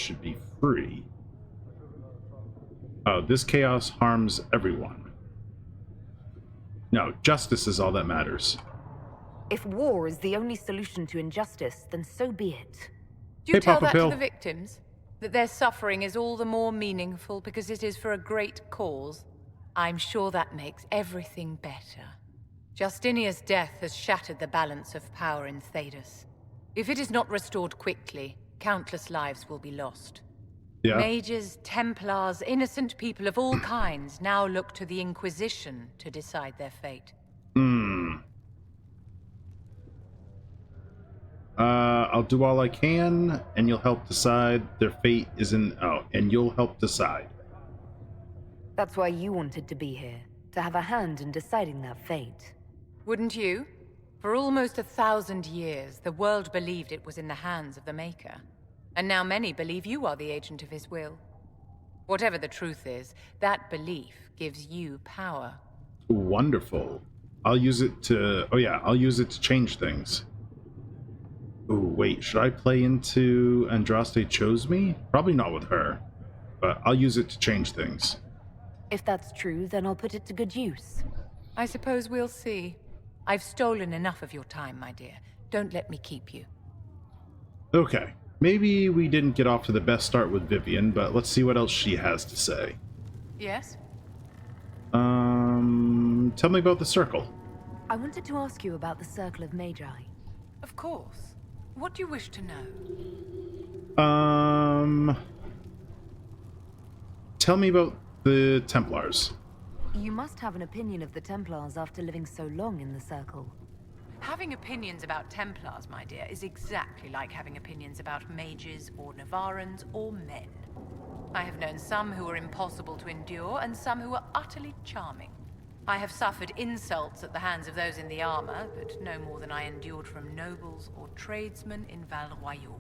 should be free. Oh, this chaos harms everyone. No, justice is all that matters. If war is the only solution to injustice, then so be it. Do you Hey, tell Papa that Pill. to the victims? That their suffering is all the more meaningful because it is for a great cause? I'm sure that makes everything better. Justinia's death has shattered the balance of power in Thedas. If it is not restored quickly, countless lives will be lost. Yeah. Mages, Templars, innocent people of all kinds now look to the Inquisition to decide their fate. I'll do all I can, and you'll help decide their fate is in... Oh, and you'll help decide. That's why you wanted to be here, to have a hand in deciding that fate. Wouldn't you? For almost 1,000 years, the world believed it was in the hands of the Maker. And now many believe you are the agent of his will. Whatever the truth is, that belief gives you power. Wonderful. I'll use it to... Oh yeah, I'll use it to change things. Ooh, wait, should I play into Andraste Chose Me? Probably not with her, but I'll use it to change things. If that's true, then I'll put it to good use. I suppose we'll see. I've stolen enough of your time, my dear. Don't let me keep you. Okay, maybe we didn't get off to the best start with Vivian, but let's see what else she has to say. Yes? Tell me about the Circle. I wanted to ask you about the Circle of Magi. Of course. What do you wish to know? Tell me about the Templars. You must have an opinion of the Templars after living so long in the Circle. Having opinions about Templars, my dear, is exactly like having opinions about mages or Navarrans or men. I have known some who are impossible to endure and some who are utterly charming. I have suffered insults at the hands of those in the armor, but no more than I endured from nobles or tradesmen in Val Royaux.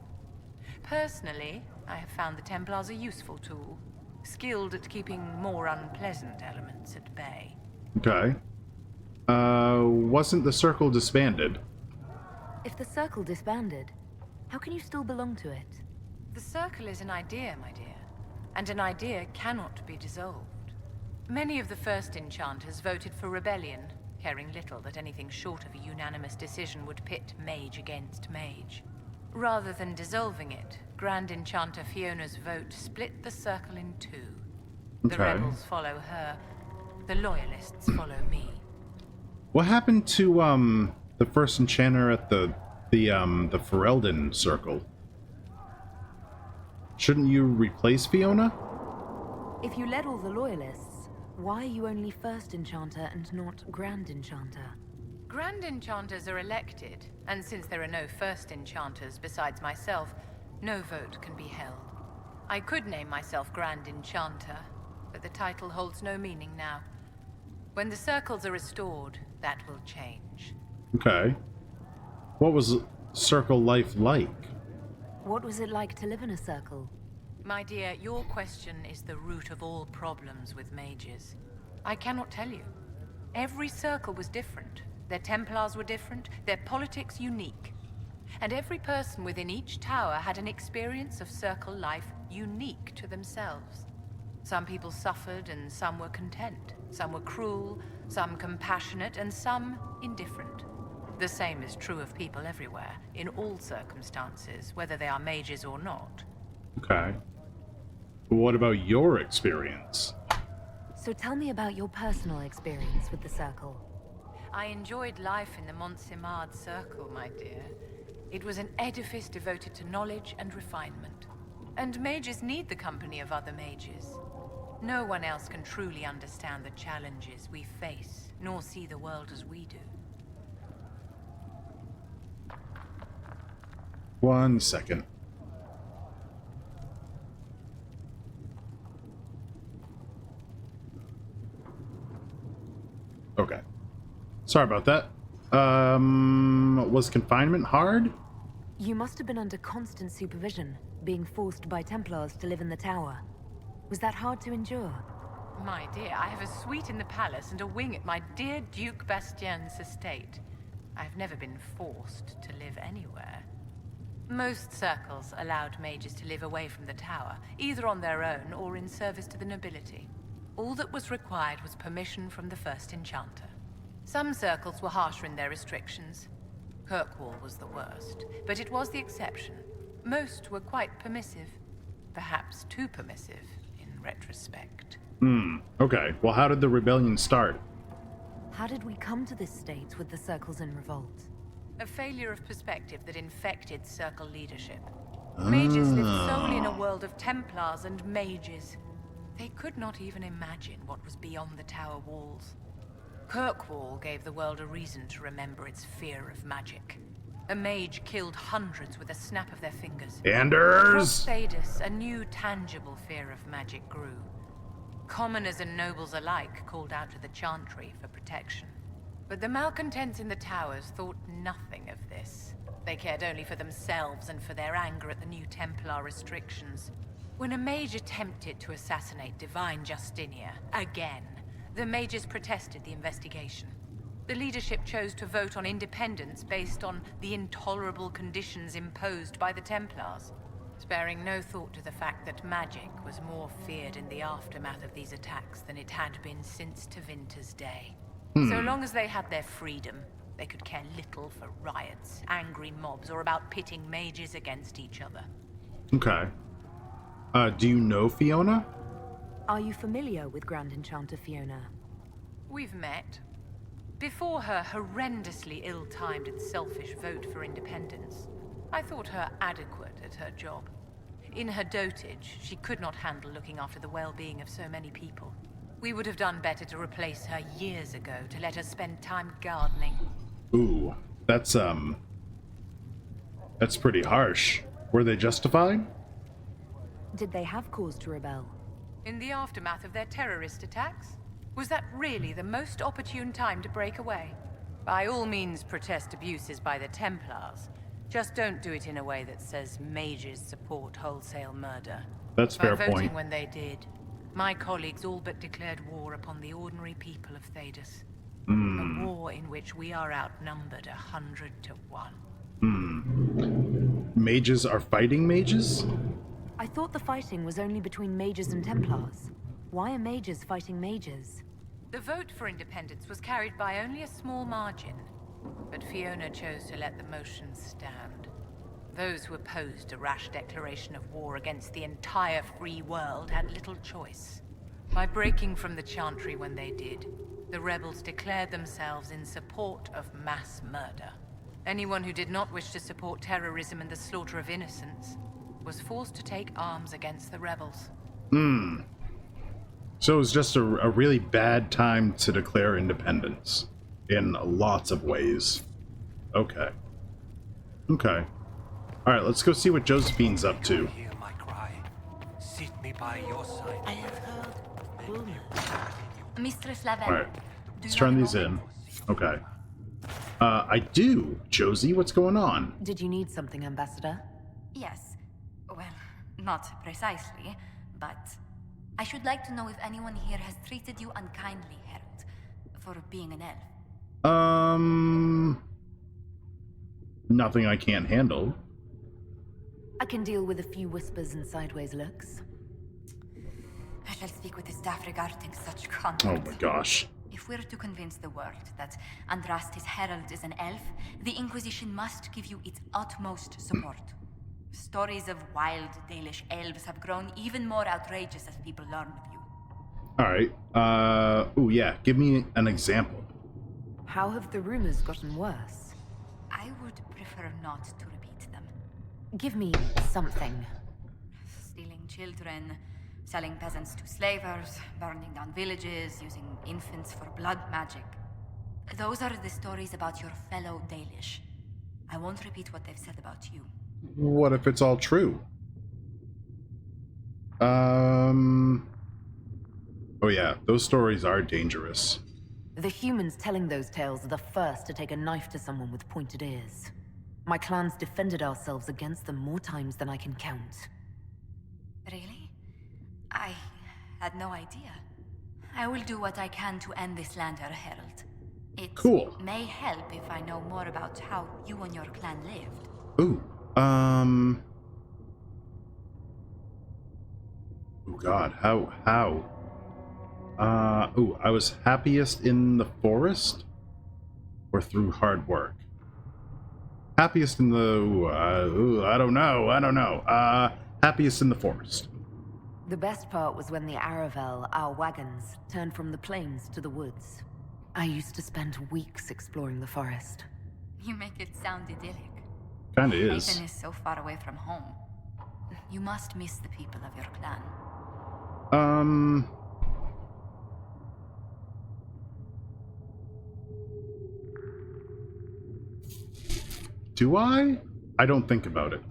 Personally, I have found the Templars a useful tool, skilled at keeping more unpleasant elements at bay. Okay. Wasn't the Circle disbanded? If the Circle disbanded, how can you still belong to it? The Circle is an idea, my dear, and an idea cannot be dissolved. Many of the first enchanters voted for rebellion, caring little that anything short of a unanimous decision would pit mage against mage. Rather than dissolving it, Grand Enchanter Fiona's vote split the Circle in two. The rebels follow her, the loyalists follow me. What happened to the first enchanter at the Ferelden Circle? Shouldn't you replace Fiona? If you led all the loyalists, why are you only First Enchanter and not Grand Enchanter? Grand Enchanters are elected, and since there are no First Enchanters besides myself, no vote can be held. I could name myself Grand Enchanter, but the title holds no meaning now. When the circles are restored, that will change. Okay. What was Circle life like? What was it like to live in a Circle? My dear, your question is the root of all problems with mages. I cannot tell you. Every circle was different. Their Templars were different, their politics unique. And every person within each tower had an experience of circle life unique to themselves. Some people suffered and some were content. Some were cruel, some compassionate, and some indifferent. The same is true of people everywhere, in all circumstances, whether they are mages or not. Okay. What about your experience? So tell me about your personal experience with the Circle. I enjoyed life in the Montsimard Circle, my dear. It was an edifice devoted to knowledge and refinement. And mages need the company of other mages. No one else can truly understand the challenges we face, nor see the world as we do. 1 second. Okay. Sorry about that. Was confinement hard? You must have been under constant supervision, being forced by Templars to live in the tower. Was that hard to endure? My dear, I have a suite in the palace and a wing at my dear Duke Bastien's estate. I've never been forced to live anywhere. Most circles allowed mages to live away from the tower, either on their own or in service to the nobility. All that was required was permission from the first enchanter. Some circles were harsher in their restrictions. Kirkwall was the worst, but it was the exception. Most were quite permissive. Perhaps too permissive, in retrospect. Okay. Well, how did the rebellion start? How did we come to this state with the circles in revolt? A failure of perspective that infected Circle leadership. Mages lived solely in a world of Templars and mages. They could not even imagine what was beyond the tower walls. Kirkwall gave the world a reason to remember its fear of magic. A mage killed hundreds with a snap of their fingers. Anders! Across Thedas, a new tangible fear of magic grew. Commoners and nobles alike called out to the Chantry for protection. But the malcontents in the towers thought nothing of this. They cared only for themselves and for their anger at the new Templar restrictions. When a mage attempted to assassinate Divine Justinia, again, the mages protested the investigation. The leadership chose to vote on independence based on the intolerable conditions imposed by the Templars, sparing no thought to the fact that magic was more feared in the aftermath of these attacks than it had been since Tevinter's day. So long as they had their freedom, they could care little for riots, angry mobs, or about pitting mages against each other. Okay. Do you know Fiona? Are you familiar with Grand Enchanter Fiona? We've met. Before her horrendously ill-timed and selfish vote for independence, I thought her adequate at her job. In her dotage, she could not handle looking after the well-being of so many people. We would have done better to replace her years ago to let her spend time gardening. Ooh, that's pretty harsh. Were they justified? Did they have cause to rebel? In the aftermath of their terrorist attacks? Was that really the most opportune time to break away? By all means, protest abuses by the Templars. Just don't do it in a way that says mages support wholesale murder. That's a fair By voting point. when they did, my colleagues all but declared war upon the ordinary people of Thedas. A war in which we are outnumbered 100 to 1. Mages are fighting mages? I thought the fighting was only between mages and Templars. Why are mages fighting mages? The vote for independence was carried by only a small margin, but Fiona chose to let the motion stand. Those who opposed a rash declaration of war against the entire free world had little choice. By breaking from the Chantry when they did, the rebels declared themselves in support of mass murder. Anyone who did not wish to support terrorism and the slaughter of innocents was forced to take arms against the rebels. So it was just a really bad time to declare independence. In lots of ways. Okay. Okay. Alright, let's go see what Josephine's up to. Hear my cry. Sit me by your side. I have heard Mistress Lavelle. Alright. Let's turn these in. Okay. I do. Josie, what's going on? Did you need something, Ambassador? Yes. Well, not precisely, but I should like to know if anyone here has treated you unkindly, Herald, for being an elf. Nothing I can't handle. I can deal with a few whispers and sideways looks. I shall speak with the staff regarding such Oh conduct. my gosh. If we're to convince the world that Andraste's Herald is an elf, the Inquisition must give you its utmost support. Stories of wild Dalish elves have grown even more outrageous as people learn of you. Alright. Oh yeah, give me an example. How have the rumors gotten worse? I would prefer not to repeat them. Give me something. Stealing children, selling peasants to slavers, burning down villages, using infants for blood magic. Those are the stories about your fellow Dalish. I won't repeat what they've said about you. What if it's all true? Oh yeah, those stories are dangerous. The humans telling those tales are the first to take a knife to someone with pointed ears. My clans defended ourselves against them more times than I can count. Really? I had no idea. I will do what I can to end this slander, Herald. It Cool. may help if I know more about how you and your clan lived. Ooh, Oh God, how? I was happiest in the forest or through hard work? Happiest in the, I don't know. Happiest in the forest. The best part was when the Aravel, our wagons, turned from the plains to the woods. I used to spend weeks exploring the forest. You make it sound idyllic. Kinda is. Nathan is so far away from home. You must miss the people of your clan. Do I? I don't think about it.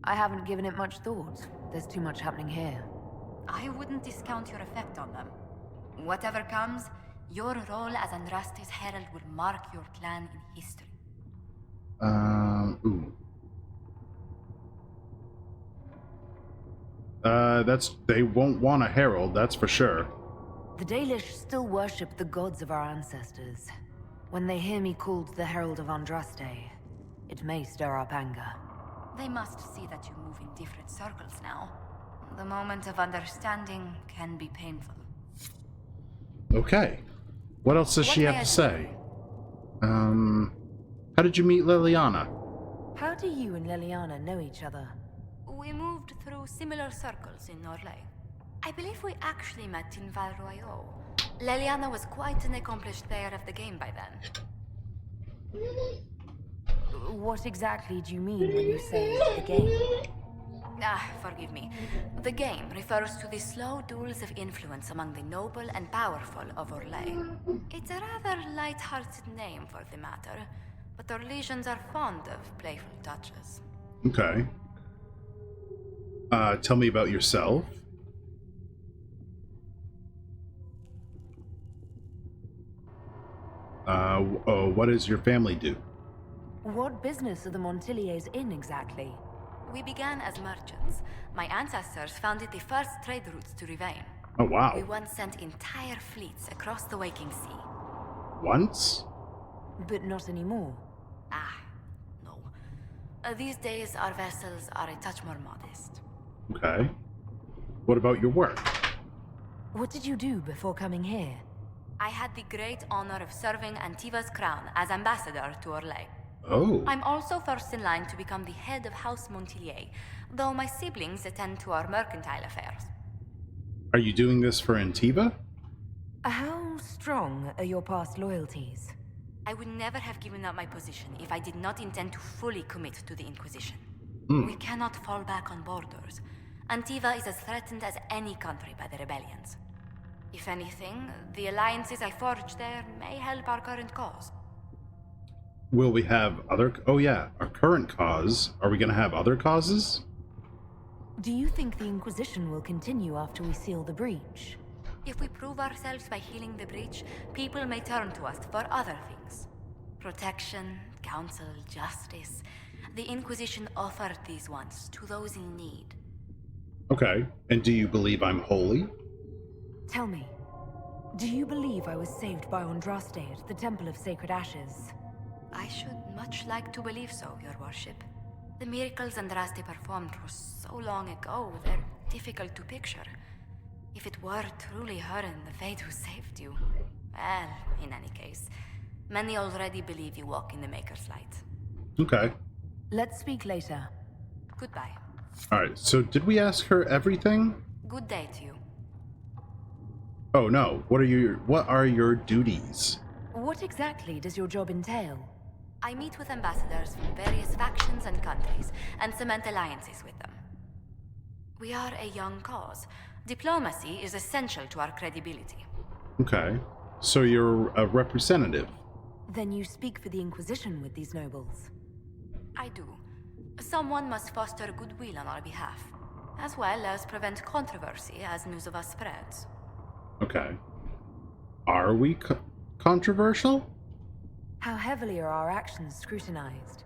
I haven't given it much thought. There's too much happening here. I wouldn't discount your effect on them. Whatever comes, your role as Andraste's herald will mark your clan in history. Ooh. They won't want a herald, that's for sure. The Dalish still worship the gods of our ancestors. When they hear me called the Herald of Andraste, it may stir up anger. They must see that you move in different circles now. The moment of understanding can be painful. Okay. What else does she What have may to I say? How did you meet Liliana? How do you and Liliana know each other? We moved through similar circles in Norlay. I believe we actually met in Val Royaux. Liliana was quite an accomplished player of the game by then. What exactly do you mean when you say the game? Forgive me. The game refers to the slow duels of influence among the noble and powerful of Orlais. It's a rather light-hearted name for the matter, but Orlesians are fond of playful touches. Okay. Tell me about yourself. What does your family do? What business are the Montiliers in exactly? We began as merchants. My ancestors founded the first trade routes to Rivain. Oh, wow. We once sent entire fleets across the waking sea. Once? But not anymore. No. These days, our vessels are a touch more modest. Okay. What about your work? What did you do before coming here? I had the great honor of serving Antiva's crown as ambassador to Orlais. Oh. I'm also first in line to become the head of House Montilier, though my siblings attend to our mercantile affairs. Are you doing this for Antiva? How strong are your past loyalties? I would never have given up my position if I did not intend to fully commit to the Inquisition. We cannot fall back on borders. Antiva is as threatened as any country by the rebellions. If anything, the alliances I forged there may help our current cause. Will we have other... Oh yeah, our current cause. Are we going to have other causes? Do you think the Inquisition will continue after we seal the breach? If we prove ourselves by healing the breach, people may turn to us for other things. Protection, counsel, justice. The Inquisition offered these once to those in need. Okay. And do you believe I'm holy? Tell me, do you believe I was saved by Andraste at the Temple of Sacred Ashes? I should much like to believe so, Your Worship. The miracles Andraste performed were so long ago, they're difficult to picture. If it were truly her and the Fate who saved you... Well, in any case, many already believe you walk in the Maker's light. Okay. Let's speak later. Goodbye. Alright, so did we ask her everything? Good day to you. Oh no, what are your duties? What exactly does your job entail? I meet with ambassadors from various factions and countries, and cement alliances with them. We are a young cause. Diplomacy is essential to our credibility. Okay. So you're a representative? Then you speak for the Inquisition with these nobles. I do. Someone must foster goodwill on our behalf, as well as prevent controversy as news of us spreads. Okay. Are we controversial? How heavily are our actions scrutinized?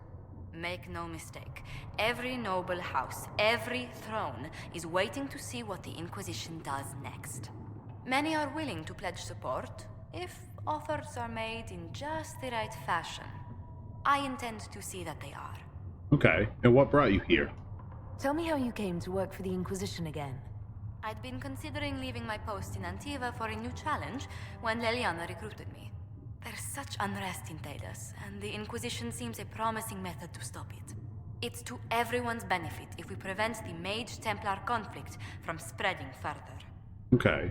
Make no mistake, every noble house, every throne is waiting to see what the Inquisition does next. Many are willing to pledge support, if offers are made in just the right fashion. I intend to see that they are. Okay, and what brought you here? Tell me how you came to work for the Inquisition again. I'd been considering leaving my post in Antiva for a new challenge when Leliana recruited me. There's such unrest in Talos, and the Inquisition seems a promising method to stop it. It's to everyone's benefit if we prevent the Mage-Templar conflict from spreading further. Okay.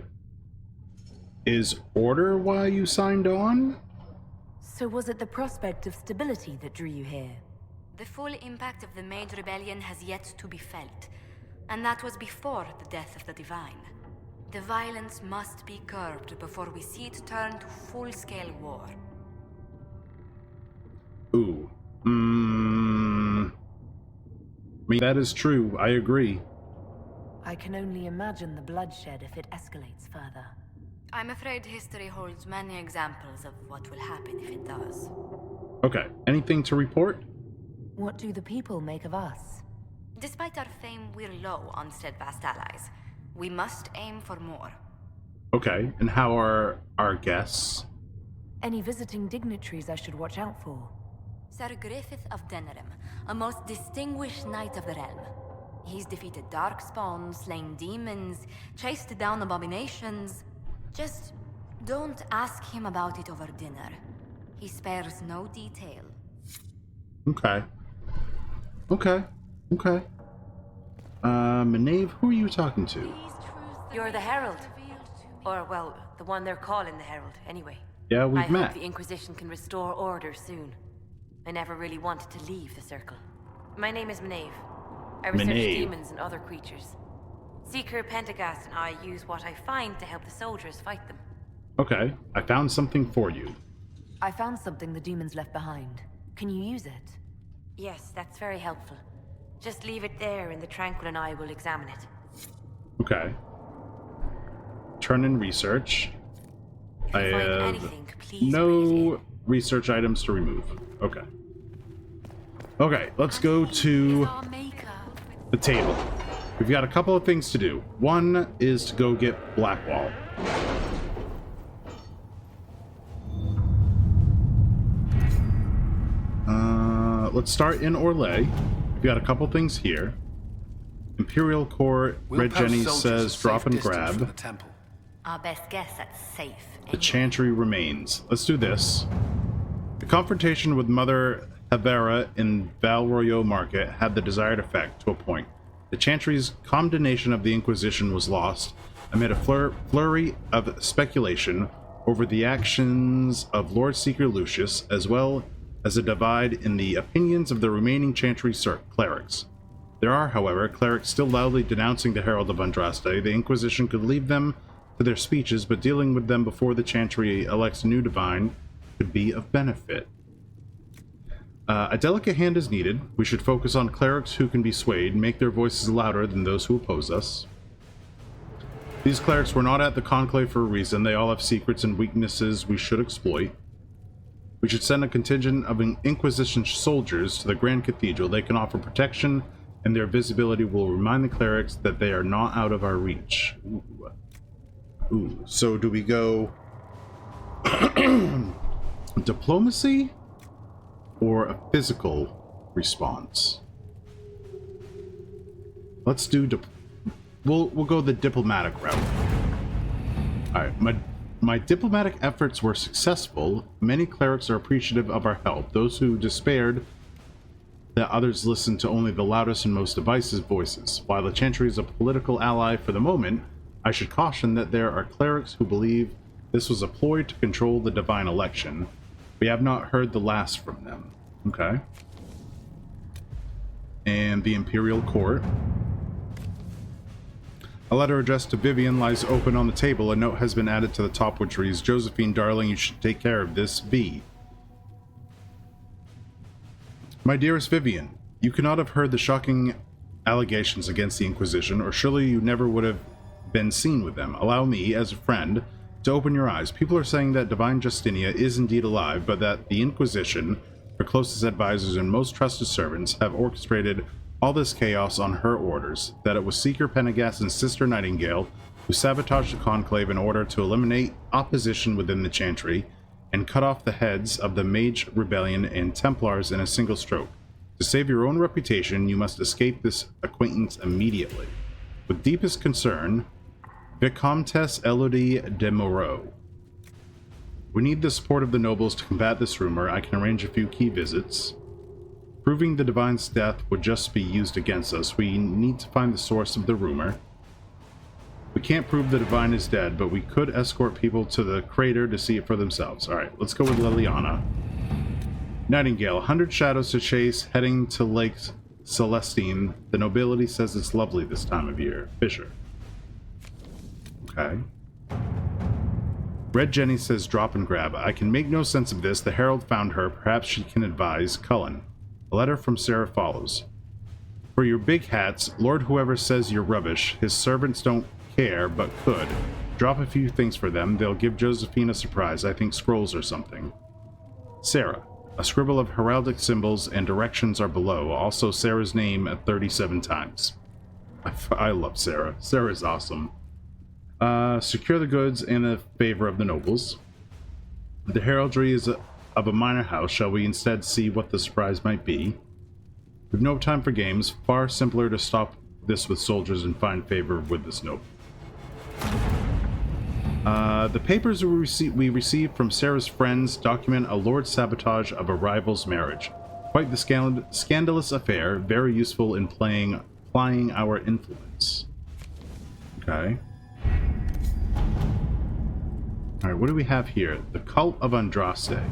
Is Order why you signed on? So was it the prospect of stability that drew you here? The full impact of the Mage Rebellion has yet to be felt, and that was before the death of the Divine. The violence must be curbed before we see it turn to full-scale war. Ooh. I mean, that is true. I agree. I can only imagine the bloodshed if it escalates further. I'm afraid history holds many examples of what will happen if it does. Okay. Anything to report? What do the people make of us? Despite our fame, we're low on steadfast allies. We must aim for more. Okay. And how are our guests? Any visiting dignitaries I should watch out for? Sir Griffith of Denerim, a most distinguished knight of the realm. He's defeated darkspawn, slain demons, chased down abominations. Just don't ask him about it over dinner. He spares no detail. Okay. Okay. Okay. Maeve, who are you talking to? You're the Herald. Or, well, the one they're calling the Herald, anyway. Yeah, I we've hope met. the Inquisition can restore order soon. I never really wanted to leave the Circle. My name is Maeve. I research Maeve. demons and other creatures. Seeker, Pentagast, and I use what I find to help the soldiers fight them. Okay. I found something for you. I found something the demons left behind. Can you use it? Yes, that's very helpful. Just leave it there and the Tranquil and I will examine it. Okay. Turn in research. If you I find have anything, please no bring it research items to remove. Okay. Okay, let's go to Our maker. the table. We've got a couple of things to do. One is to go get Blackwall. Let's start in Orlais. We've got a couple things here. Imperial Core, We'll Red post Jenny soldiers says a drop safe and distance grab. from the temple. Our best guess at safe. The Chantry remains. Let's do this. The confrontation with Mother Havera in Val Royaux Market had the desired effect to a point. The Chantry's condemnation of the Inquisition was lost amid a flurry of speculation over the actions of Lord Seeker Lucius, as well as a divide in the opinions of the remaining Chantry clerics. There are, however, clerics still loudly denouncing the Herald of Andraste. The Inquisition could leave them to their speeches, but dealing with them before the Chantry elects a new divine could be of benefit. A delicate hand is needed. We should focus on clerics who can be swayed, make their voices louder than those who oppose us. These clerics were not at the conclave for a reason. They all have secrets and weaknesses we should exploit. We should send a contingent of Inquisition soldiers to the Grand Cathedral. They can offer protection, and their visibility will remind the clerics that they are not out of our reach. Ooh. So do we go diplomacy or a physical response? Let's do we'll go the diplomatic route. All right, my diplomatic efforts were successful. Many clerics are appreciative of our help. Those who despaired that others listened to only the loudest and most divisive voices. While the Chantry is a political ally for the moment, I should caution that there are clerics who believe this was a ploy to control the divine election. We have not heard the last from them. Okay. And the Imperial Court. A letter addressed to Vivian lies open on the table. A note has been added to the top which reads, Josephine, darling, you should take care of this. V. My dearest Vivian, you cannot have heard the shocking allegations against the Inquisition, or surely you never would have been seen with them. Allow me, as a friend, to open your eyes. People are saying that Divine Justinia is indeed alive, but that the Inquisition, her closest advisors and most trusted servants, have orchestrated all this chaos on her orders, that it was Seeker Pendergast and Sister Nightingale who sabotaged the Conclave in order to eliminate opposition within the Chantry and cut off the heads of the Mage Rebellion and Templars in a single stroke. To save your own reputation, you must escape this acquaintance immediately. With deepest concern, Vicomtesse Elodie de Moreau. We need the support of the nobles to combat this rumor. I can arrange a few key visits. Proving the Divine's death would just be used against us. We need to find the source of the rumor. We can't prove the Divine is dead, but we could escort people to the crater to see it for themselves. Alright, let's go with Liliana. Nightingale, 100 shadows to chase, heading to Lake Celestine. The nobility says it's lovely this time of year. Fisher. Okay. Red Jenny says drop and grab. I can make no sense of this. The Herald found her. Perhaps she can advise. Cullen. A letter from Sarah follows. For your big hats, Lord whoever says you're rubbish. His servants don't care, but could. Drop a few things for them. They'll give Josephine a surprise. I think scrolls or something. Sarah. A scribble of heraldic symbols and directions are below. Also Sarah's name at 37 times. I love Sarah. Sarah's awesome. Secure the goods in the favor of the nobles. The heraldry is of a minor house. Shall we instead see what the surprise might be? We've no time for games. Far simpler to stop this with soldiers and find favor with this noble. The papers we received from Sarah's friends document a lord's sabotage of a rival's marriage. Quite the scandalous affair, very useful in applying our influence. Okay. Alright, what do we have here? The Cult of Andraste.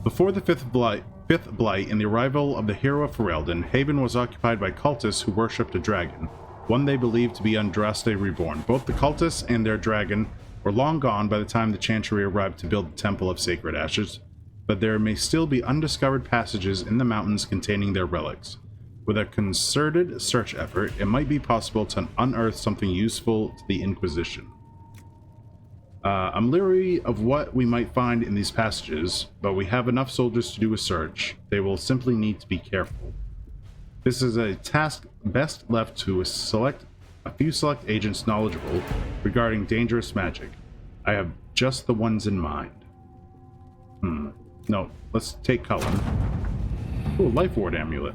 Before the Fifth Blight and the arrival of the hero of Ferelden, Haven was occupied by cultists who worshipped a dragon. One they believed to be Andraste reborn. Both the cultists and their dragon were long gone by the time the Chantry arrived to build the Temple of Sacred Ashes, but there may still be undiscovered passages in the mountains containing their relics. With a concerted search effort, it might be possible to unearth something useful to the Inquisition. I'm leery of what we might find in these passages, but we have enough soldiers to do a search. They will simply need to be careful. This is a task best left to a few select agents knowledgeable regarding dangerous magic. I have just the ones in mind. No, let's take Cullen. Ooh, Life Ward Amulet.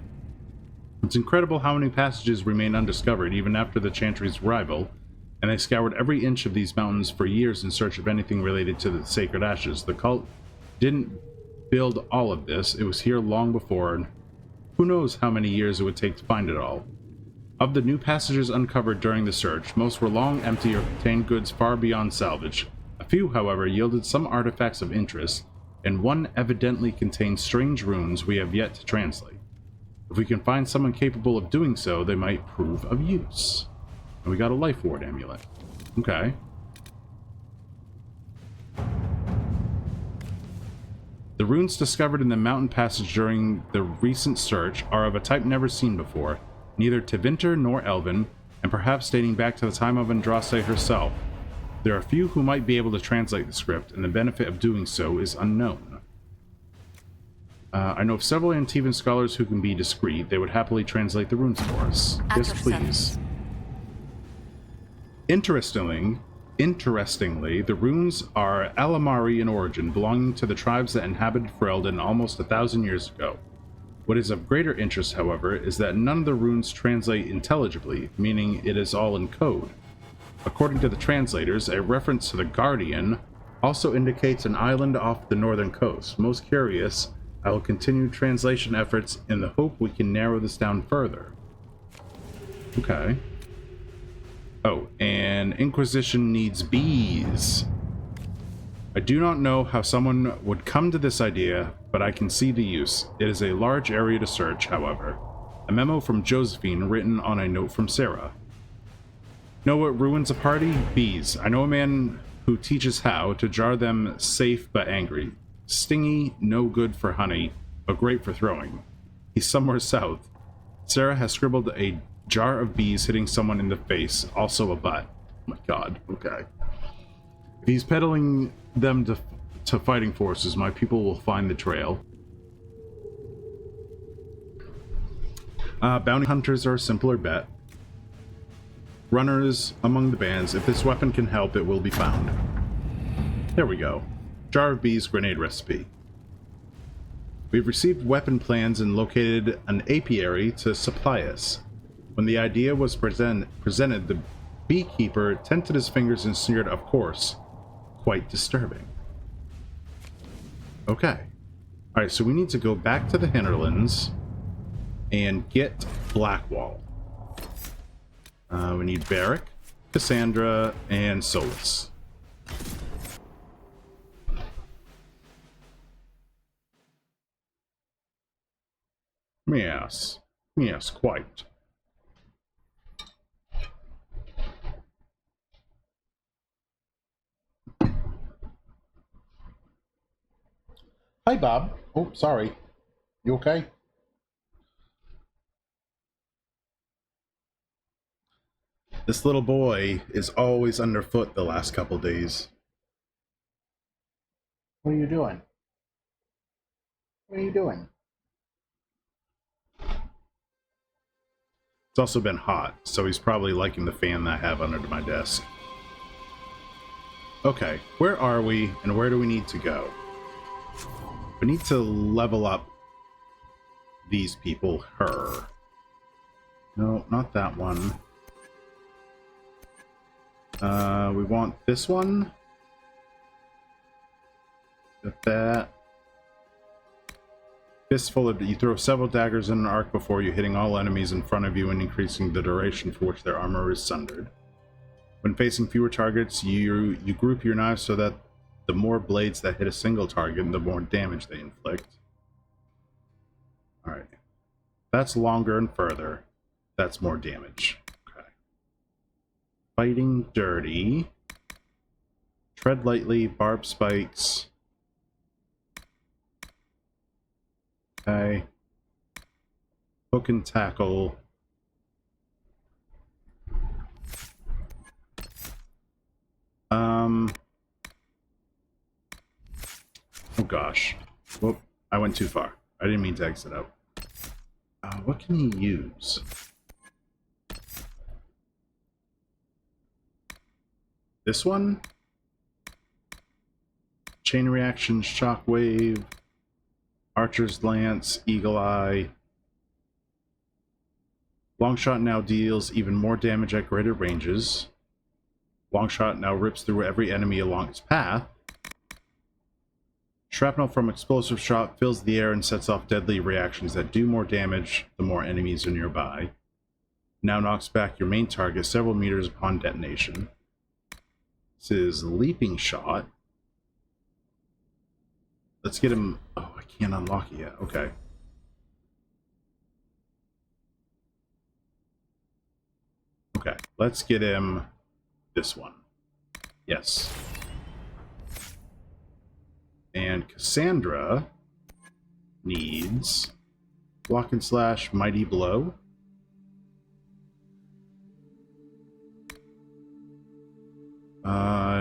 It's incredible how many passages remain undiscovered even after the Chantry's arrival, and they scoured every inch of these mountains for years in search of anything related to the Sacred Ashes. The cult didn't build all of this. It was here long before, and who knows how many years it would take to find it all. Of the new passages uncovered during the search, most were long empty or contained goods far beyond salvage. A few, however, yielded some artifacts of interest, and one evidently contained strange runes we have yet to translate. If we can find someone capable of doing so, they might prove of use. And we got a Life Ward Amulet. Okay. The runes discovered in the mountain passage during the recent search are of a type never seen before, neither Tevinter nor Elven, and perhaps dating back to the time of Andraste herself. There are few who might be able to translate the script, and the benefit of doing so is unknown. I know of several Antivan scholars who can be discreet. They would happily translate the runes for us. Yes, please. Interestingly, the runes are Alamari in origin, belonging to the tribes that inhabited Ferelden almost 1,000 years ago. What is of greater interest, however, is that none of the runes translate intelligibly, meaning it is all in code. According to the translators, a reference to the Guardian also indicates an island off the northern coast. Most curious, I will continue translation efforts in the hope we can narrow this down further. Okay. Oh, and Inquisition needs bees. I do not know how someone would come to this idea, but I can see the use. It is a large area to search, however. A memo from Josephine written on a note from Sarah. Know what ruins a party? Bees. I know a man who teaches how to jar them safe but angry. Stingy, no good for honey, but great for throwing. He's somewhere south. Sarah has scribbled a jar of bees hitting someone in the face, also a butt. Oh my god, okay. If he's peddling them to fighting forces, my people will find the trail. Bounty hunters are a simpler bet. Runners among the bands. If this weapon can help, it will be found. There we go. Jar of bees grenade recipe. We've received weapon plans and located an apiary to supply us. When the idea was presented, the beekeeper tented his fingers and sneered, of course. Quite disturbing. Okay. Alright, so we need to go back to the hinterlands and get Blackwall. We need Varric, Cassandra, and Solus. Yes. Yes, quite. Hi, Bob. Oh, sorry. You okay? This little boy is always underfoot the last couple days. What are you doing? What are you doing? It's also been hot, so he's probably liking the fan that I have under my desk. Okay, where are we, and where do we need to go? We need to level up these people. Her. No, not that one. We want this one. Got that. Fistful of... You throw several daggers in an arc before you, hitting all enemies in front of you and increasing the duration for which their armor is sundered. When facing fewer targets, you group your knives so that the more blades that hit a single target, the more damage they inflict. Alright. That's longer and further. That's more damage. Okay. Fighting dirty. Tread lightly, barbed spikes. Okay. Hook and tackle. Oh gosh. Whoop. I went too far. I didn't mean to exit out. What can he use? This one? Chain reaction, shockwave, Archer's Lance, Eagle Eye. Longshot now deals even more damage at greater ranges. Longshot now rips through every enemy along its path. Shrapnel from explosive shot fills the air and sets off deadly reactions that do more damage the more enemies are nearby. Now knocks back your main target several meters upon detonation. This is Leaping Shot. Let's get him... Oh, I can't unlock it yet. Okay. Okay, let's get him this one. Yes. And Cassandra needs Block and Slash, Mighty Blow.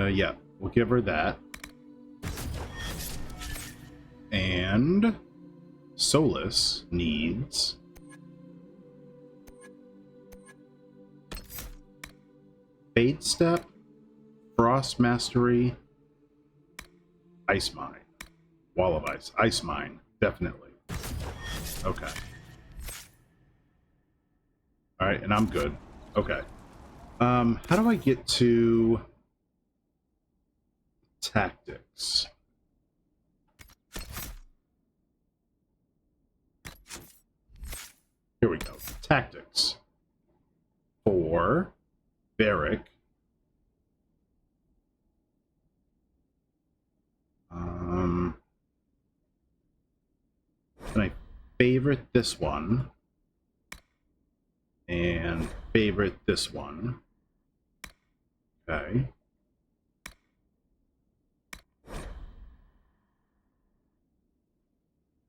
Yeah, we'll give her that. And Solus needs Fade Step, Frost Mastery, Ice Mine. Wall of Ice. Ice Mine, definitely. Okay. Alright, and I'm good. Okay. How do I get to tactics? Here we go. Tactics. For Varric. Can I favorite this one? And favorite this one. Okay.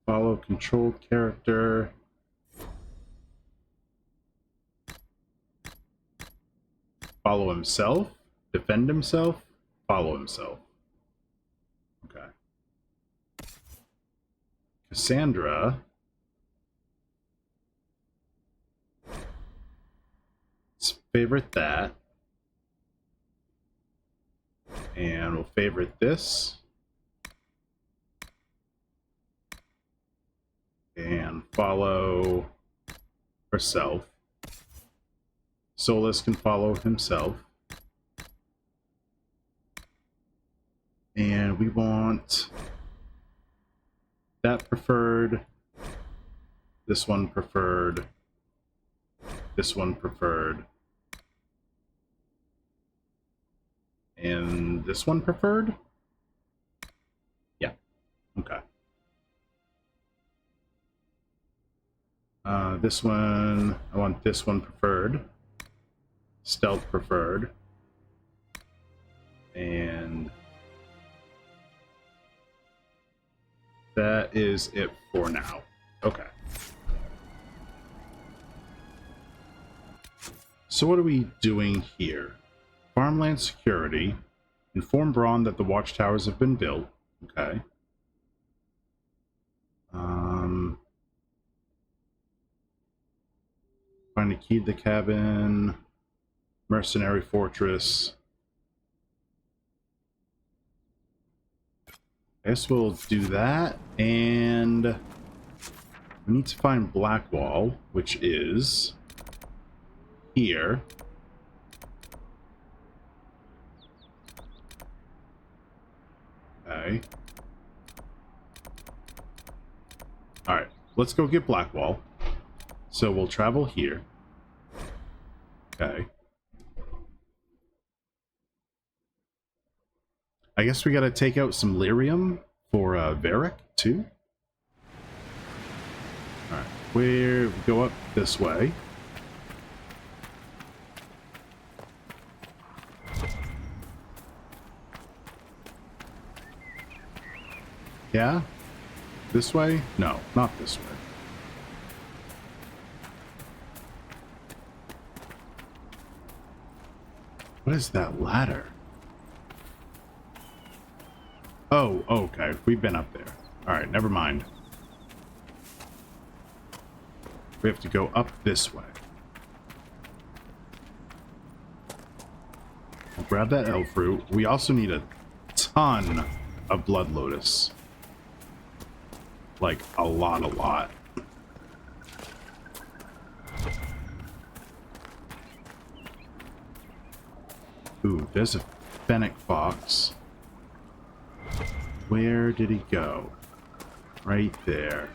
Follow controlled character. Follow himself. Defend himself. Follow himself. Okay. Cassandra. Let's favorite that. And we'll favorite this. and follow herself. Solus can follow himself. And we want that preferred, this one preferred, this one preferred, and this one preferred? Yeah, okay. This one, I want this one preferred, stealth preferred, and that is it for now. Okay. So what are we doing here? Farmland security. Inform Braun that the watchtowers have been built. Okay. Find a key to the cabin. Mercenary fortress. I guess we'll do that, and we need to find Blackwall, which is here. Okay. Alright, let's go get Blackwall. So we'll travel here. Okay. I guess we gotta take out some lyrium for Varric too. Alright, we go up this way. Yeah? This way? No, not this way. What is that ladder? Oh, okay. We've been up there. Alright, never mind. We have to go up this way. I'll grab that elf fruit. We also need a ton of blood lotus. Like, a lot. Ooh, there's a fennec fox. Where did he go? Right there.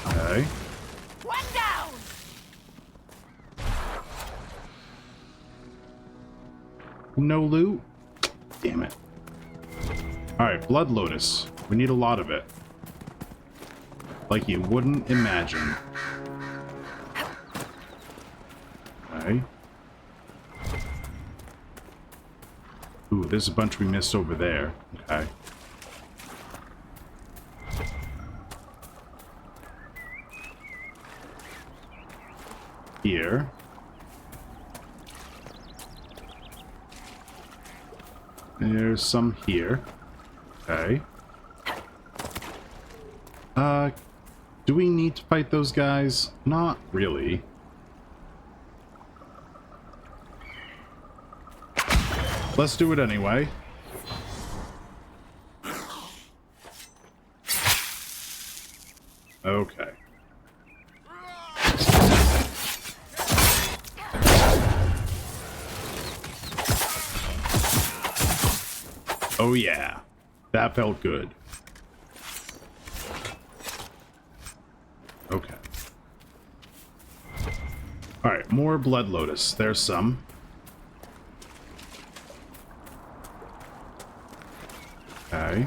Okay. One down! No loot? Damn it. Alright, blood lotus. We need a lot of it. Like you wouldn't imagine. Okay. Ooh, there's a bunch we missed over there. Okay. Here. There's some here. Okay. Do we need to fight those guys? Not really. Let's do it anyway. Okay. Oh yeah, that felt good. Okay. Alright, more blood lotus. There's some. Okay.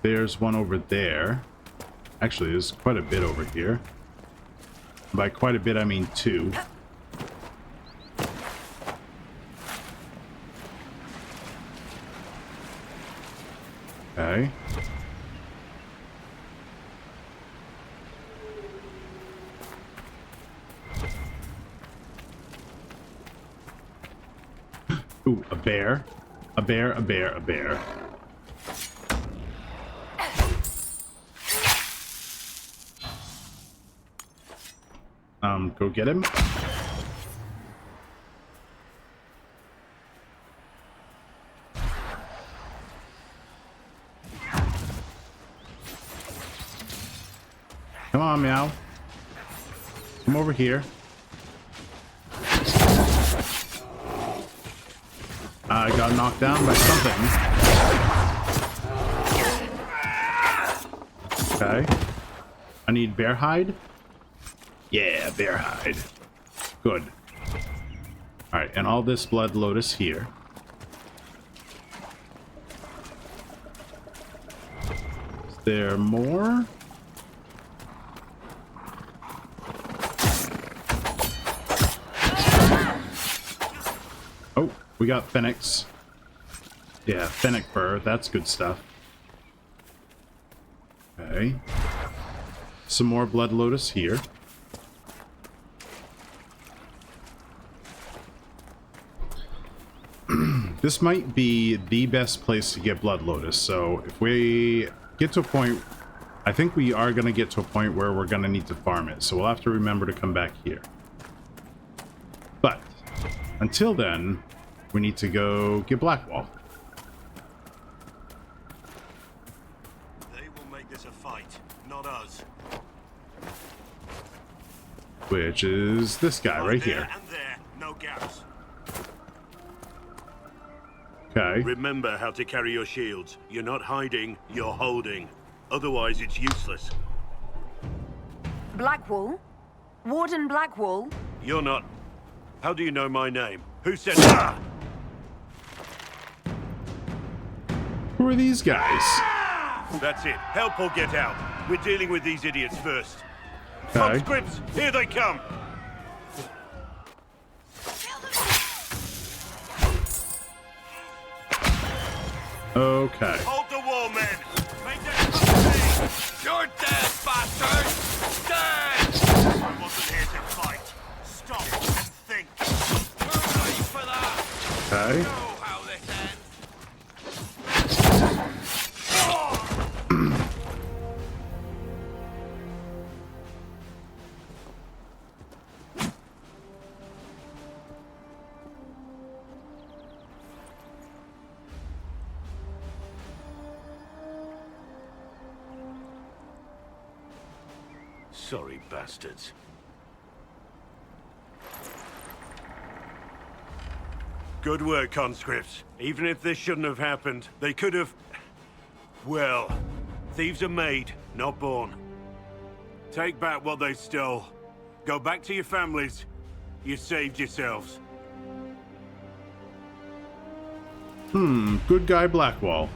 There's one over there. Actually, there's quite a bit over here. By quite a bit, I mean 2. Okay. Ooh, a bear. A bear, a bear, a bear. Go get him. Come on, Meow. Come over here. I got knocked down by something. Okay. I need bear hide. Yeah, bear hide. Good. Alright, and all this blood lotus here. Is there more? Oh, we got Phoenix. Yeah, Fennec fur. That's good stuff. Okay. Some more blood lotus here. This might be the best place to get blood lotus. So if we get to a point, I think we are going to get to a point where we're going to need to farm it. So we'll have to remember to come back here. But until then, we need to go get Blackwall. They will make this a fight, not us. Which is this guy right here. And there, no gaps. Okay. Remember how to carry your shields. You're not hiding, you're holding. Otherwise, it's useless. Blackwall? Warden Blackwall? You're not... How do you know my name? Who said that? Who are these guys? That's it. Help or get out. We're dealing with these idiots first. Okay. Conscripts, here they come. Okay. Hold the wall, men. Make them company. You're dead, bastard. Dead. I wasn't here to fight. Stop and think. We're ready for that. Okay. Know how this ends. Sorry, bastards. Good work, conscripts. Even if this shouldn't have happened, they could have... Well, thieves are made, not born. Take back what they stole. Go back to your families. You saved yourselves. Good guy Blackwall.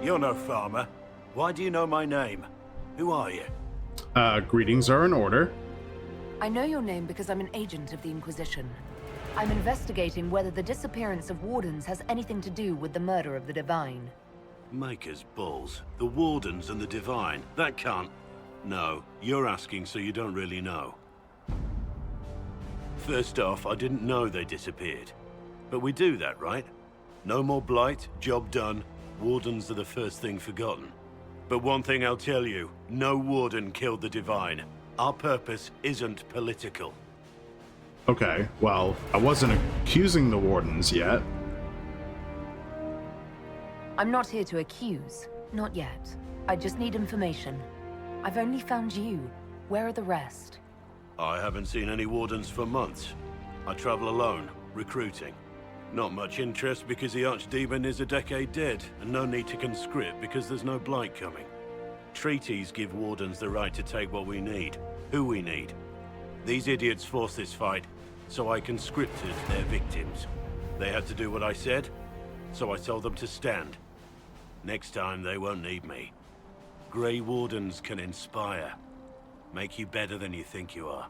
You're no farmer. Why do you know my name? Who are you? Greetings are in order. I know your name because I'm an agent of the Inquisition. I'm investigating whether the disappearance of Wardens has anything to do with the murder of the Divine. Maker's balls. The Wardens and the Divine. That can't... No, you're asking so you don't really know. First off, I didn't know they disappeared. But we do that, right? No more blight, job done. Wardens are the first thing forgotten. But one thing I'll tell you, no Warden killed the Divine. Our purpose isn't political. Okay, well, I wasn't accusing the Wardens yet. I'm not here to accuse. Not yet. I just need information. I've only found you. Where are the rest? I haven't seen any Wardens for months. I travel alone, recruiting. Not much interest because the Archdemon is a decade dead, and no need to conscript because there's no blight coming. Treaties give Wardens the right to take what we need, who we need. These idiots forced this fight, so I conscripted their victims. They had to do what I said, so I told them to stand. Next time they won't need me. Grey Wardens can inspire. Make you better than you think you are.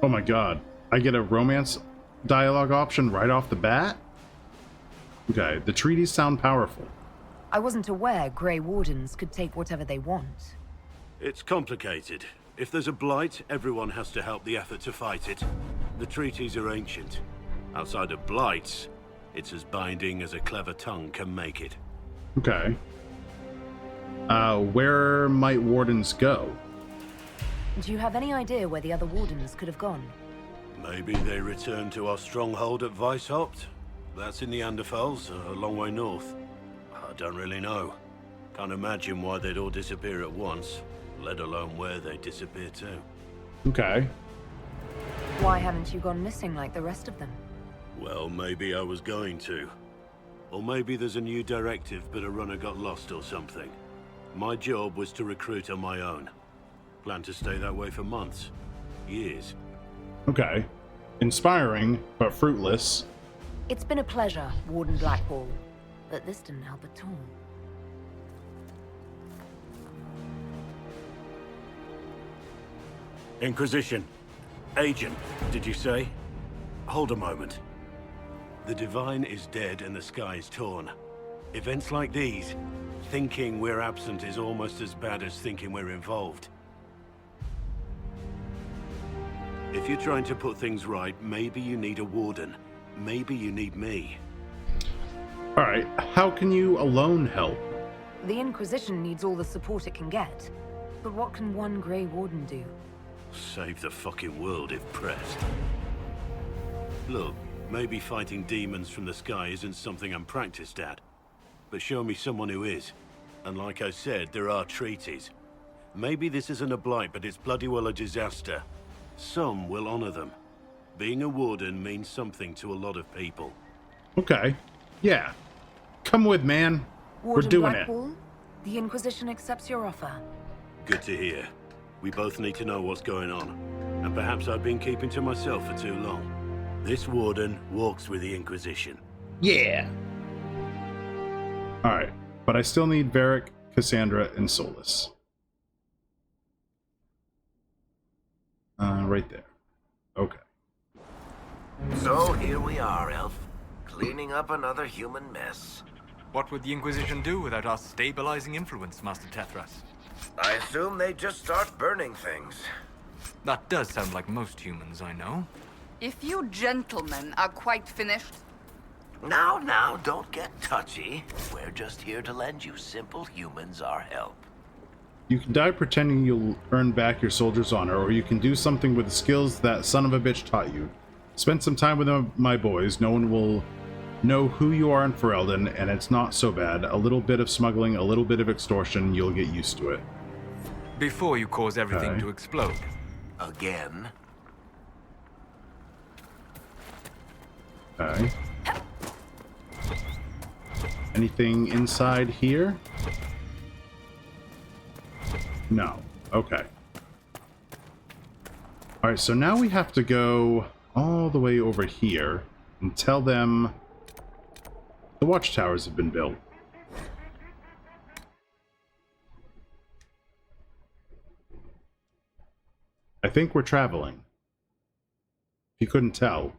Oh my god. I get a romance dialogue option right off the bat? Okay, the treaties sound powerful. I wasn't aware Grey Wardens could take whatever they want. It's complicated. If there's a blight, everyone has to help the effort to fight it. The treaties are ancient. Outside of blights, it's as binding as a clever tongue can make it. Okay. Where might Wardens go? Do you have any idea where the other Wardens could have gone? Maybe they return to our stronghold at Weishaupt, That's in the Neanderthals, a long way north. I don't really know. Can't imagine why they'd all disappear at once, let alone where they disappear to. Okay. Why haven't you gone missing like the rest of them? Well, maybe I was going to. Or maybe there's a new directive, but a runner got lost or something. My job was to recruit on my own. Plan to stay that way for months. Years. Okay. Inspiring, but fruitless. It's been a pleasure, Warden Blackwall, but this didn't help at all. Inquisition. Agent, did you say? Hold a moment. The Divine is dead and the sky is torn. Events like these, thinking we're absent is almost as bad as thinking we're involved. If you're trying to put things right, maybe you need a warden. Maybe you need me. Alright, how can you alone help? The Inquisition needs all the support it can get. But what can one Grey Warden do? Save the fucking world if pressed. Look, maybe fighting demons from the sky isn't something I'm practiced at. But show me someone who is. And like I said, there are treaties. Maybe this isn't a blight, but it's bloody well a disaster. Some will honor them. Being a warden means something to a lot of people. Okay. Yeah. Come with, man. Warden We're doing Blackwall, the Inquisition accepts your offer. Good to hear. We both need to know what's going on. And perhaps I've been keeping to myself for too long. This warden walks with the Inquisition. Yeah. Alright. But I still need Varric, Cassandra, and Solus. Right there. Okay. So here we are, Elf. Cleaning up another human mess. What would the Inquisition do without our stabilizing influence, Master Tethras? I assume they just start burning things. That does sound like most humans I know. If you gentlemen are quite finished... Now, don't get touchy. We're just here to lend you simple humans our help. You can die pretending you'll earn back your soldier's honor, or you can do something with the skills that son of a bitch taught you. Spend some time with my boys. No one will know who you are in Ferelden, and it's not so bad. A little bit of smuggling, a little bit of extortion, you'll get used to it. Before you cause everything to explode. Again? Okay. Anything inside here? No. Okay. Alright, so now we have to go all the way over here and tell them the watchtowers have been built. I think we're traveling. If you couldn't tell.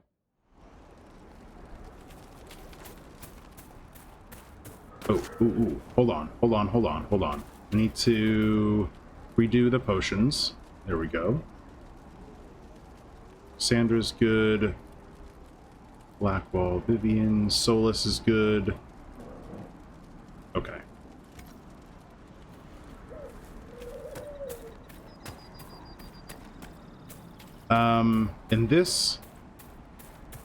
Oh, ooh. Hold on. I need to redo the potions. There we go. Sandra's good. Blackwall, Vivian, Solus is good. Okay. And this...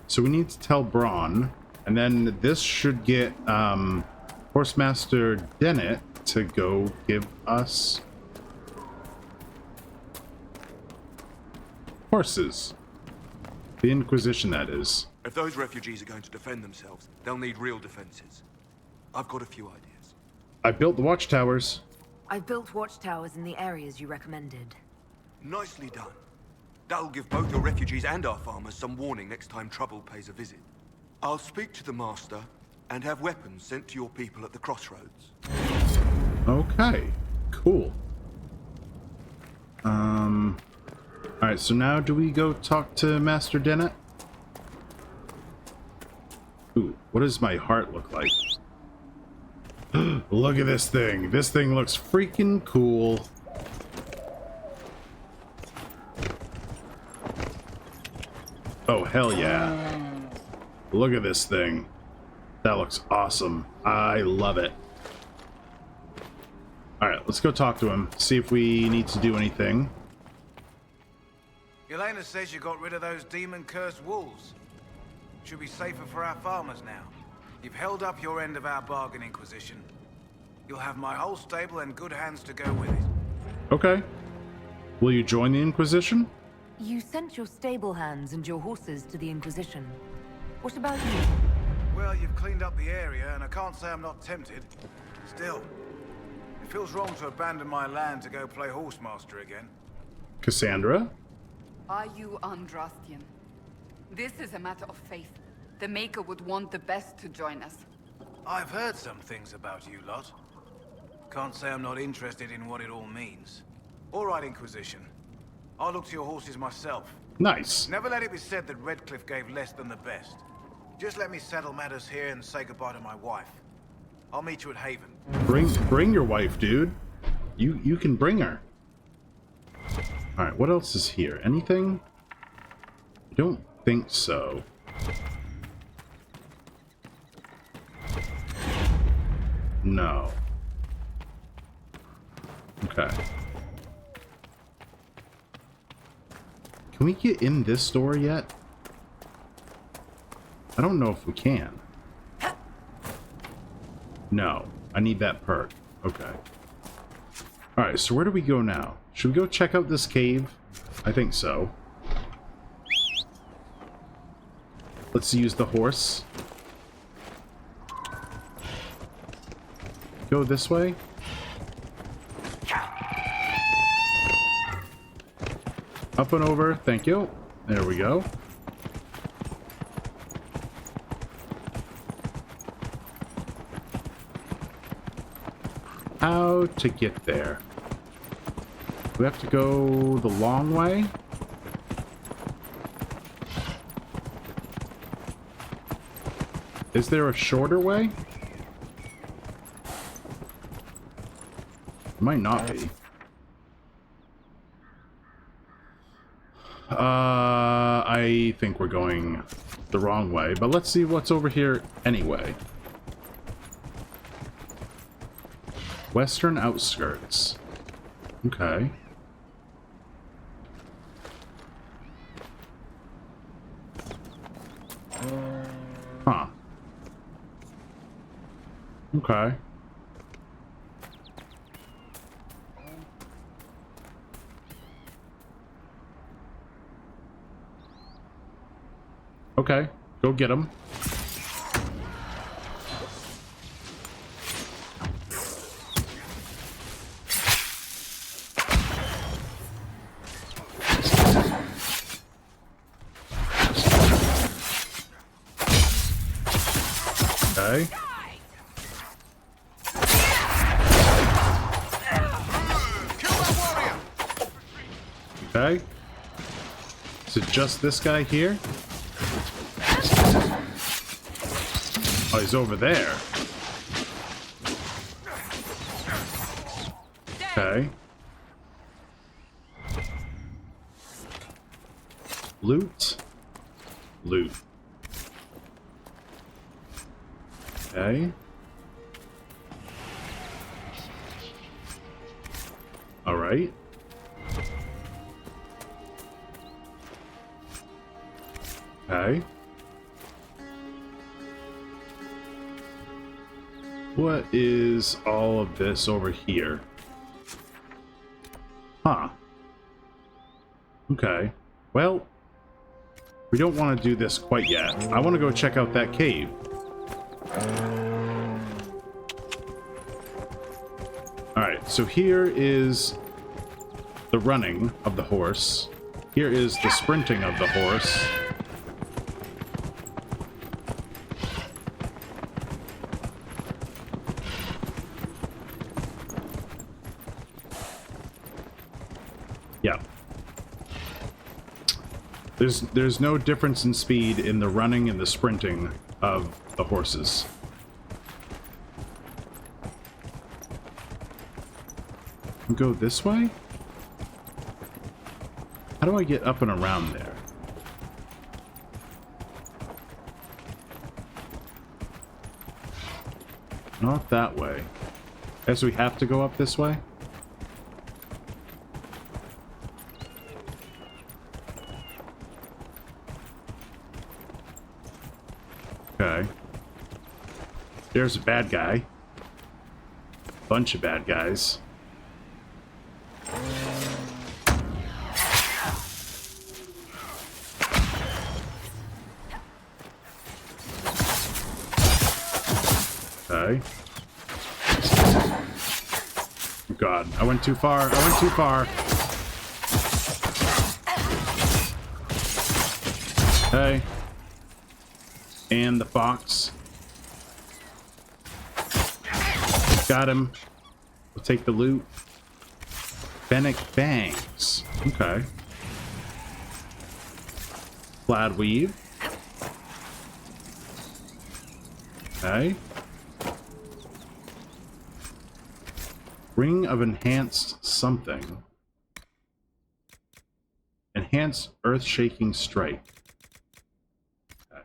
So we need to tell Braun, and then this should get, Horsemaster Dennett to go give us horses. The Inquisition, that is. If those refugees are going to defend themselves, they'll need real defenses. I've got a few ideas. I built the watchtowers. I built watchtowers in the areas you recommended. Nicely done. That'll give both your refugees and our farmers some warning next time trouble pays a visit. I'll speak to the Master and have weapons sent to your people at the crossroads. Okay, cool. Alright, so now do we go talk to Master Dennett? Ooh, what does my heart look like? Look at this thing. This thing looks freaking cool. Oh, hell yeah. Look at this thing. That looks awesome. I love it. Alright, let's go talk to him. See if we need to do anything. Yelena says you got rid of those demon-cursed wolves. Should be safer for our farmers now. You've held up your end of our bargain, Inquisition. You'll have my whole stable and good hands to go with it. Okay. Will you join the Inquisition? You sent your stable hands and your horses to the Inquisition. What about you? Well, you've cleaned up the area, and I can't say I'm not tempted. Still, it feels wrong to abandon my land to go play horsemaster again. Cassandra? Are you Andrastian? This is a matter of faith. The Maker would want the best to join us. I've heard some things about you lot. Can't say I'm not interested in what it all means. All right, Inquisition. I'll look to your horses myself. Nice. Never let it be said that Redcliffe gave less than the best. Just let me settle matters here and say goodbye to my wife. I'll meet you at Haven. Bring your wife, dude. You can bring her. All right, what else is here? Anything? I don't think so. No. Okay. Can we get in this door yet? I don't know if we can. No. I need that perk. Okay. Alright, so where do we go now? Should we go check out this cave? I think so. Let's use the horse. Go this way. Up and over. Thank you. There we go. How to get there? We have to go the long way? Is there a shorter way? Might not be. I think we're going the wrong way, but let's see what's over here anyway. Western outskirts. Okay. Huh. Okay. Okay, go get him. Okay. Okay. Is it just this guy here? Oh, he's over there. Okay. Loot. Loot. Okay. All right. Okay. What is all of this over here? Huh. Okay. Well, we don't want to do this quite yet. I want to go check out that cave. Alright, so here is the running of the horse. Here is the sprinting of the horse. Yeah. There's no difference in speed in the running and the sprinting of the horses. Go this way? How do I get up and around there? Not that way. Guess we have to go up this way? Okay. There's a bad guy. Bunch of bad guys. Okay. Oh God, I went too far. I went too far. Okay. And the fox. Got him. We'll take the loot. Fennec bangs. Okay. Plaid weave. Okay. Ring of enhanced something. Enhanced earth-shaking strike. Okay.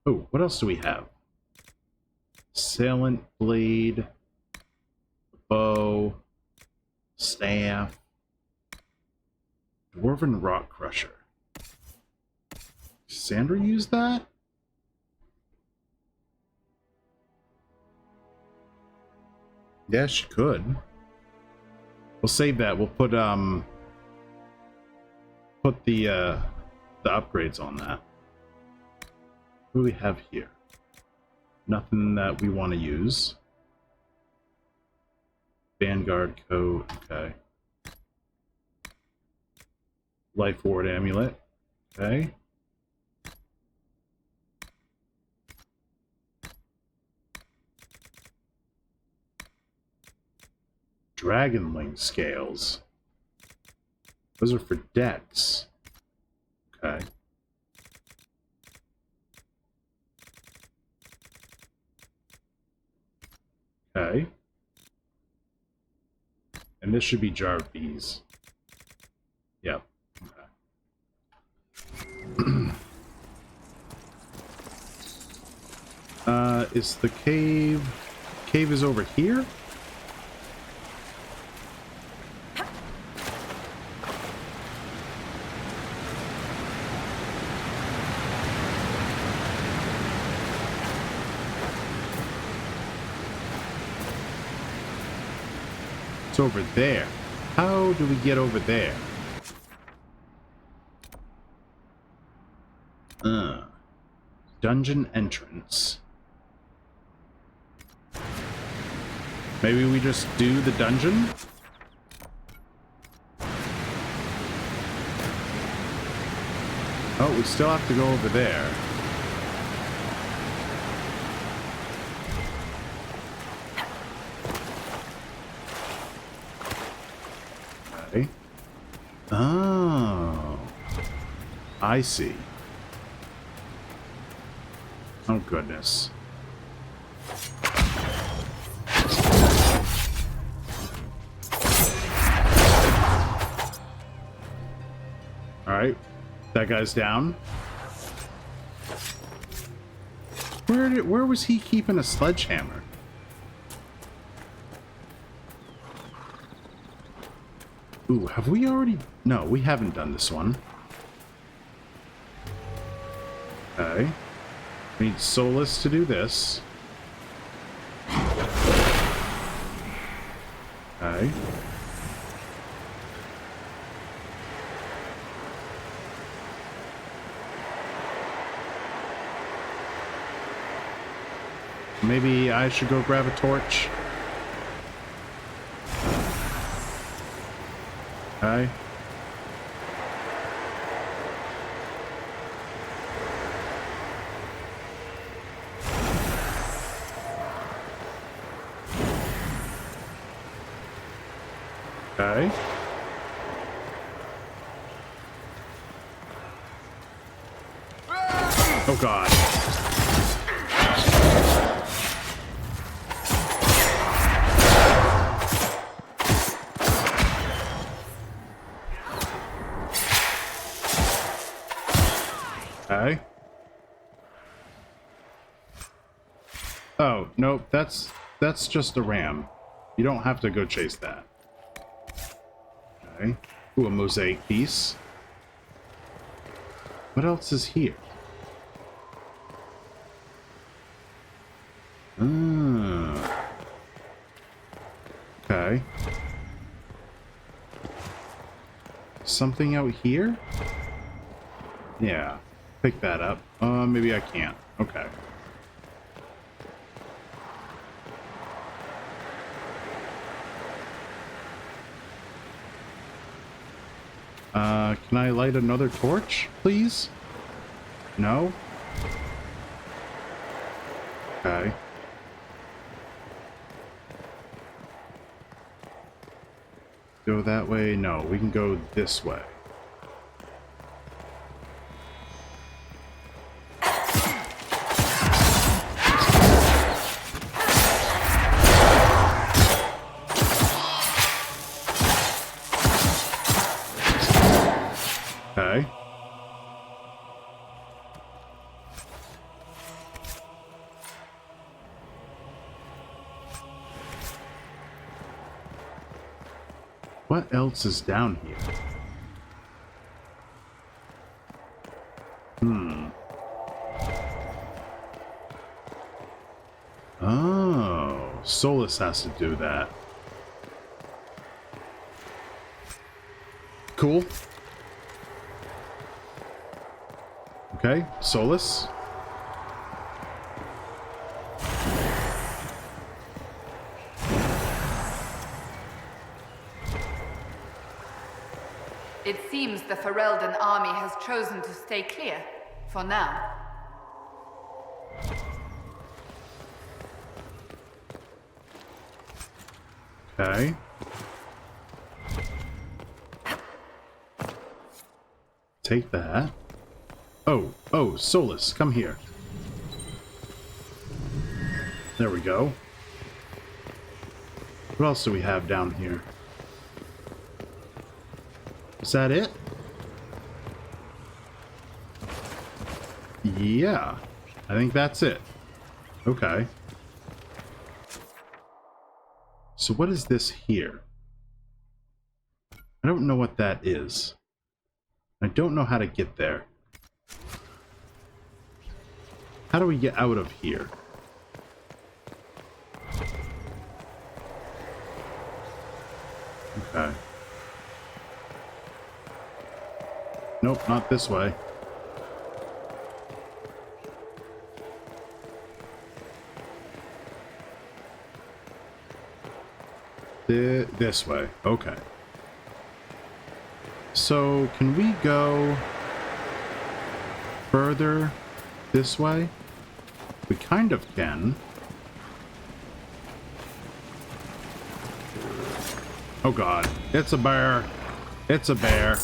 Oh, what else do we have? Assailant blade, bow, staff, dwarven rock crusher. Sandra used that? Yeah, she could. We'll save that. We'll put the upgrades on that. What do we have here? Nothing that we want to use. Vanguard coat, okay. Life Ward amulet, okay. Dragonling scales. Those are for decks. Okay. Okay. And this should be jar of bees. Yep. Okay. Is the cave... Cave is over here? It's over there. How do we get over there? Dungeon entrance. Maybe we just do the dungeon? Oh, we still have to go over there. Okay. Oh. I see. Oh, goodness. Alright. That guy's down. Where was he keeping a sledgehammer? Ooh, have we already... No, we haven't done this one. Okay. We need Solus to do this. Okay. Maybe I should go grab a torch. Okay. Okay. Oh God. Okay. Oh, no, that's just a ram. You don't have to go chase that. Okay. Ooh, a mosaic piece. What else is here? Okay. Something out here? Yeah. Pick that up. Maybe I can't. Okay. Can I light another torch, please? No? Okay. Go that way? No, we can go this way. Okay. What else is down here? Oh, Solus has to do that. Cool. Okay, Solus. It seems the Ferelden army has chosen to stay clear, for now. Okay. Take that. Oh, Solus, come here. There we go. What else do we have down here? Is that it? Yeah, I think that's it. Okay. So what is this here? I don't know what that is. I don't know how to get there. How do we get out of here? Okay. Nope, not this way. This way. Okay. So, can we go further this way? We kind of can. Oh god, it's a bear. It's a bear.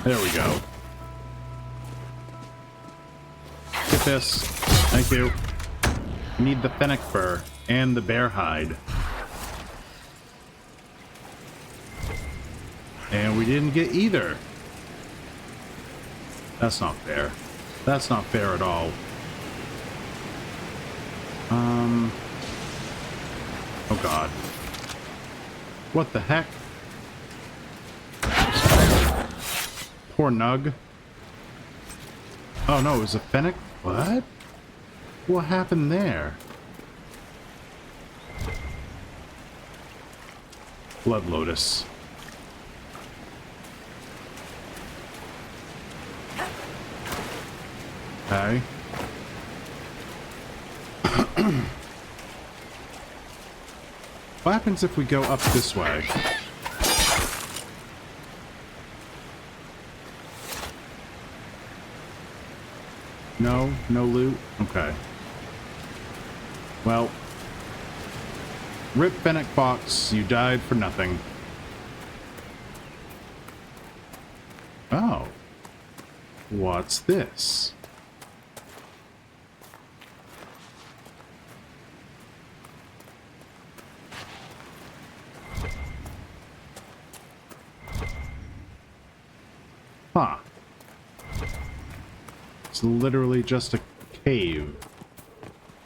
There we go. Get this. Thank you. We need the fennec fur and the bear hide. And we didn't get either. That's not fair. That's not fair at all. Oh god. What the heck? Poor Nug. Oh no, it was a fennec? What? What happened there? Blood Lotus. Okay. What happens if we go up this way? No? No loot? Okay. Well. Rip Fennec Fox, you died for nothing. Oh. What's this? Huh. It's literally just a cave.